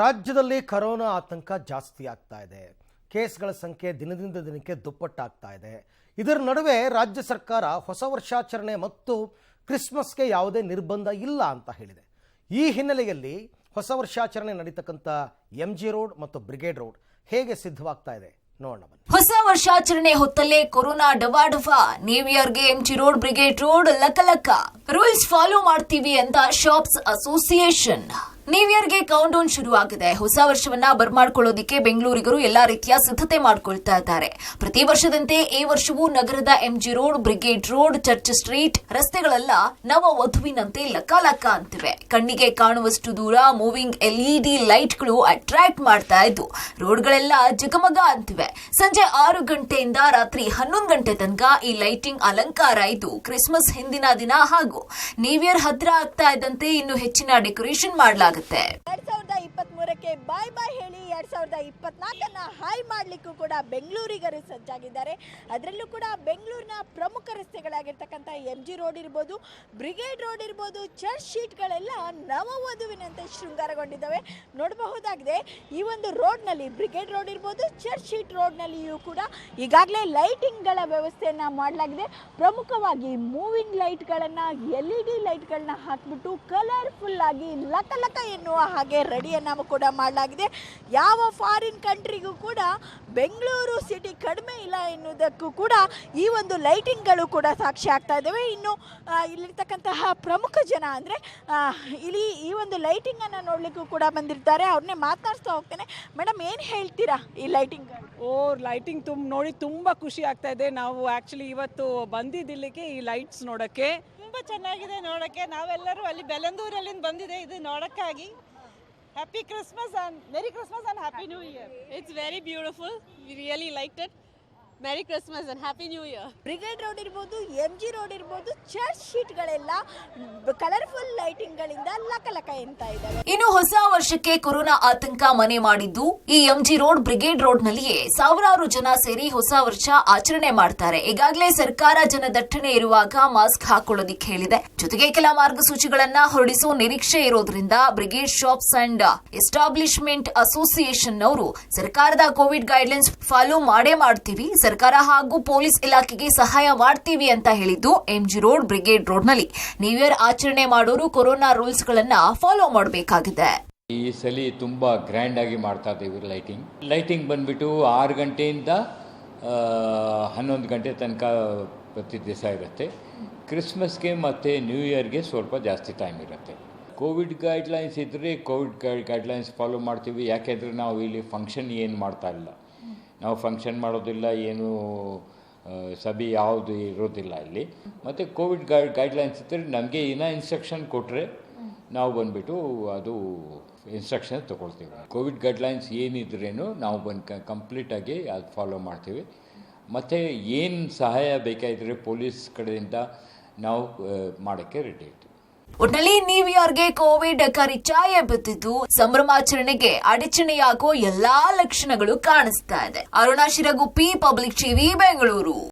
ರಾಜ್ಯದಲ್ಲಿ ಕೊರೋನಾ ಆತಂಕ ಜಾಸ್ತಿ ಆಗ್ತಾ ಇದೆ. ಕೇಸ್ಗಳ ಸಂಖ್ಯೆ ದಿನದಿಂದ ದಿನಕ್ಕೆ ದುಪ್ಪಟ್ಟಾಗ್ತಾ ಇದೆ. ಇದರ ನಡುವೆ ರಾಜ್ಯ ಸರ್ಕಾರ ಹೊಸ ವರ್ಷಾಚರಣೆ ಮತ್ತು ಕ್ರಿಸ್ಮಸ್ಗೆ ಯಾವುದೇ ನಿರ್ಬಂಧ ಇಲ್ಲ ಅಂತ ಹೇಳಿದೆ. ಈ ಹಿನ್ನೆಲೆಯಲ್ಲಿ ಹೊಸ ವರ್ಷಾಚರಣೆ ನಡೀತಕ್ಕಂಥ MG ರೋಡ್ ಮತ್ತು ಬ್ರಿಗೇಡ್ ರೋಡ್ ಹೇಗೆ ಸಿದ್ಧವಾಗ್ತಾ ಇದೆ ನೋಡೋಣ ಬನ್ನಿ. ಹೊಸ ವರ್ಷಾಚರಣೆ ಹೊತ್ತಲ್ಲೇ ಕೊರೋನಾ ಡವಾಡವಾ. ನ್ಯೂ ಇಯರ್ಗೆ MG ರೋಡ್ ಬ್ರಿಗೇಡ್ ರೋಡ್ ಲಕಲಕ. ರೂಲ್ಸ್ ಫಾಲೋ ಮಾಡ್ತೀವಿ ಅಂತ ಶಾಪ್ಸ್ ಅಸೋಸಿಯೇಷನ್. ನ್ಯೂ ಇಯರ್ಗೆ ಕೌಂಟ್ ಡೌನ್ ಶುರುವಾಗಿದೆ. ಹೊಸ ವರ್ಷವನ್ನ ಬರ್ಮಾಡ್ಕೊಳ್ಳೋದಿಕ್ಕೆ ಬೆಂಗಳೂರಿಗರು ಎಲ್ಲಾ ರೀತಿಯ ಸಿದ್ಧತೆ ಮಾಡ್ಕೊಳ್ತಾ ಇದ್ದಾರೆ. ಪ್ರತಿ ವರ್ಷದಂತೆ ಈ ವರ್ಷವೂ ನಗರದ MG Road, Brigade Road, Church Street ರಸ್ತೆಗಳೆಲ್ಲ ನವ ವಧುವಿನಂತೆ ಲಕಾಲಕ ಅಂತಿವೆ. ಕಣ್ಣಿಗೆ ಕಾಣುವಷ್ಟು ದೂರ ಮೂವಿಂಗ್ LED ಲೈಟ್ಗಳು ಅಟ್ರಾಕ್ಟ್ ಮಾಡ್ತಾ ಇದ್ದು ರೋಡ್ಗಳೆಲ್ಲ ಜಗಮಗ ಅಂತಿವೆ. ಸಂಜೆ 6 ಗಂಟೆಯಿಂದ ರಾತ್ರಿ 11 ಗಂಟೆ ತನಕ ಈ ಲೈಟಿಂಗ್ ಅಲಂಕಾರ ಇದ್ದು ಕ್ರಿಸ್ಮಸ್ ಹಿಂದಿನ ದಿನ ಹಾಗೂ ನ್ಯೂ ಇಯರ್ ಹತ್ರ ಆಗ್ತಾ ಇದ್ದಂತೆ ಇನ್ನು ಹೆಚ್ಚಿನ ಡೆಕೋರೇಷನ್ ಮಾಡಲಾಗುತ್ತೆ. 2023ಕ್ಕೆ ಬಾಯ್ ಬಾಯ್ ಹೇಳಿ 2024ನ್ನ ಹಾಯ್ ಮಾಡ್ಲಿಕ್ಕೂ ಕೂಡ ಬೆಂಗಳೂರಿಗರು ಸಜ್ಜಾಗಿದ್ದಾರೆ. ಅದರಲ್ಲೂ ಕೂಡ ಬೆಂಗಳೂರಿನ ಪ್ರಮುಖ ರಸ್ತೆಗಳಾಗಿರ್ತಕ್ಕಂಥ MG ರೋಡ್ ಇರ್ಬೋದು, ಬ್ರಿಗೇಡ್ ರೋಡ್ ಇರ್ಬೋದು, ಚರ್ಚ್ ಶೀಟ್ಗಳೆಲ್ಲ ನವವಧುವಿನಂತೆ ಶೃಂಗಾರಗೊಂಡಿದ್ದಾವೆ. ನೋಡಬಹುದಾಗಿದೆ ಈ ಒಂದು ರೋಡ್ನಲ್ಲಿ ಬ್ರಿಗೇಡ್ ರೋಡ್ ಇರ್ಬೋದು, ಚರ್ಚ್ ಶೀಟ್ ರೋಡ್ನಲ್ಲಿಯೂ ಕೂಡ ಈಗಾಗಲೇ ಲೈಟಿಂಗ್ಗಳ ವ್ಯವಸ್ಥೆಯನ್ನು ಮಾಡಲಾಗಿದೆ. ಪ್ರಮುಖವಾಗಿ ಮೂವಿಂಗ್ ಲೈಟ್ಗಳನ್ನು LED ಲೈಟ್ಗಳನ್ನ ಹಾಕಿಬಿಟ್ಟು ಕಲರ್ಫುಲ್ ಆಗಿ ಲಕಲಕ ಎನ್ನುವ ಹಾಗೆ ರೆಡಿಯನ್ನು ಕೂಡ ಮಾಡಲಾಗಿದೆ. ಯಾವ ಫಾರಿನ್ ಕಂಟ್ರಿಗೂ ಕೂಡ ಬೆಂಗಳೂರು ಸಿಟಿ ಕಡಿಮೆ ಇಲ್ಲ ಎನ್ನುವುದಕ್ಕೂ ಕೂಡ ಈ ಒಂದು ಲೈಟಿಂಗ್ಗಳು ಕೂಡ ಸಾಕ್ಷಿ ಆಗ್ತಾ ಇದ್ದಾವೆ. ಇನ್ನು ಇಲ್ಲಿರ್ತಕ್ಕಂತಹ ಪ್ರಮುಖ ಜನ ಅಂದರೆ ಇಲ್ಲಿ ಈ ಒಂದು ಲೈಟಿಂಗನ್ನು ನೋಡಲಿಕ್ಕೂ ಕೂಡ ಬಂದಿರ್ತಾರೆ. ಅವ್ರನ್ನೇ ಮಾತನಾಡ್ತಾ ಹೋಗ್ತೇನೆ. ಮೇಡಮ್, ಏನು ಹೇಳ್ತೀರಾ ಈ ಲೈಟಿಂಗ್? ಲೈಟಿಂಗ್ ನೋಡಿ ತುಂಬ ಖುಷಿ ಆಗ್ತಾ ಇದೆ. ನಾವು ಆ್ಯಕ್ಚುಲಿ ಇವತ್ತು ಬಂದಿದ್ದಿಲ್ಲಿಗೆ ಈ ಲೈಟ್ಸ್ ನೋಡೋಕ್ಕೆ ತುಂಬ ಚೆನ್ನಾಗಿದೆ ನೋಡೋಕ್ಕೆ. ನಾವೆಲ್ಲರೂ ಅಲ್ಲಿ ಬೆಲಂದೂರಲ್ಲಿಂದ ಬಂದಿದೆ ಇದು ನೋಡೋಕ್ಕಾಗಿ. Happy Christmas and Merry Christmas and Happy New Year. It's very beautiful. We really liked it. Merry Christmas and Happy New Year. Brigade road ಇರ್ಬೋದು, MG ರೋಡ್ ಇರ್ಬೋದು, ಚರ್ಚ್ ಶೀಟ್ಗಳೆಲ್ಲ ಕಲರ್ಫುಲ್ ಲೈಟಿಂಗ್ಗಳಿಂದ ಲಕಲಕ ಎಂತ ಇದ್ದಾವೆ. ಇನ್ನು ಹೊಸ ವರ್ಷಕ್ಕೆ ಕೊರೋನಾ ಆತಂಕ ಮನೆ ಮಾಡಿದ್ದು ಈ MG ರೋಡ್, ಬ್ರಿಗೇಡ್ ರೋಡ್ನಲ್ಲಿಯೇ ಸಾವಿರಾರು ಜನ ಸೇರಿ ಹೊಸ ವರ್ಷ ಆಚರಣೆ ಮಾಡ್ತಾರೆ. ಈಗಾಗಲೇ ಸರ್ಕಾರ ಜನದಟ್ಟಣೆ ಇರುವಾಗ ಮಾಸ್ಕ್ ಹಾಕೊಳ್ಳೋದಿಕ್ಕೆ ಹೇಳಿದೆ. ಜೊತೆಗೆ ಕೆಲ ಮಾರ್ಗಸೂಚಿಗಳನ್ನ ಹೊರಡಿಸುವ ನಿರೀಕ್ಷೆ ಇರೋದ್ರಿಂದ brigade shops and establishment association ಅವರು ಸರ್ಕಾರದ ಕೋವಿಡ್ ಗೈಡ್ಲೈನ್ಸ್ ಫಾಲೋ ಮಾಡ್ತೀವಿ, ಸರ್ಕಾರ ಹಾಗೂ ಪೊಲೀಸ್ ಇಲಾಖೆಗೆ ಸಹಾಯ ಮಾಡ್ತೀವಿ ಅಂತ ಹೇಳಿದ್ದು. MG ರೋಡ್, ಬ್ರಿಗೇಡ್ ರೋಡ್ನಲ್ಲಿ ನ್ಯೂ ಇಯರ್ ಆಚರಣೆ ಮಾಡೋರು ಕೊರೋನಾ ರೂಲ್ಸ್ ಗಳನ್ನ ಫಾಲೋ ಮಾಡಬೇಕಾಗಿದೆ. ಈ ಸಲ ತುಂಬ ಗ್ರ್ಯಾಂಡ್ ಆಗಿ ಮಾಡ್ತಾ ಇದ್ದೀವಿ ಲೈಟಿಂಗ್ ಬಂದ್ಬಿಟ್ಟು 6 ಗಂಟೆಯಿಂದ 11 ಗಂಟೆ ತನಕ ಪ್ರತಿ ದಿವಸ ಇರುತ್ತೆ. ಕ್ರಿಸ್ಮಸ್ಗೆ ಮತ್ತು ನ್ಯೂ ಇಯರ್ಗೆ ಸ್ವಲ್ಪ ಜಾಸ್ತಿ ಟೈಮ್ ಇರುತ್ತೆ. ಕೋವಿಡ್ ಗೈಡ್ಲೈನ್ಸ್ ಇದ್ದರೆ ಕೋವಿಡ್ ಗೈಡ್ಲೈನ್ಸ್ ಫಾಲೋ ಮಾಡ್ತೀವಿ. ಯಾಕೆಂದರೆ ನಾವು ಇಲ್ಲಿ ಫಂಕ್ಷನ್ ಏನು ಮಾಡ್ತಾ ಇಲ್ಲ, ನಾವು ಫಂಕ್ಷನ್ ಮಾಡೋದಿಲ್ಲ, ಏನು ಸಭೆ ಯಾವುದು ಇರೋದಿಲ್ಲ ಇಲ್ಲಿ. ಮತ್ತು ಕೋವಿಡ್ ಗೈಡ್ಲೈನ್ಸ್ ಇದ್ದರೆ ನಮಗೆ ಇನ್ನೂ ಇನ್ಸ್ಟ್ರಕ್ಷನ್ ಕೊಟ್ಟರೆ ನಾವು ಬಂದುಬಿಟ್ಟು ಅದು ಇನ್ಸ್ಟ್ರಕ್ಷನ್ ತೊಗೊಳ್ತೀವಿ. ಕೋವಿಡ್ ಗೈಡ್ಲೈನ್ಸ್ ಏನಿದ್ರೇನು ನಾವು ಬಂದು ಕಂಪ್ಲೀಟಾಗಿ ಅದು ಫಾಲೋ ಮಾಡ್ತೀವಿ. ಮತ್ತು ಏನು ಸಹಾಯ ಬೇಕಾಗಿದ್ದರೆ ಪೊಲೀಸ್ ಕಡೆಯಿಂದ ನಾವು ಮಾಡೋಕ್ಕೆ ರೆಡಿ ಇರ್ತೀವಿ. ಒಟ್ನಲ್ಲಿ ನ್ಯೂ ಇಯರ್ಗೆ ಕೋವಿಡ್ ಕರಿಚಾಯ ಬಿದ್ದಿದ್ದು ಸಂಭ್ರಮಾಚರಣೆಗೆ ಅಡಚಣೆಯಾಗೋ ಎಲ್ಲಾ ಲಕ್ಷಣಗಳು ಕಾಣಿಸ್ತಾ ಇದೆ. Aruna Shiraguppi, public TV, Bengaluru.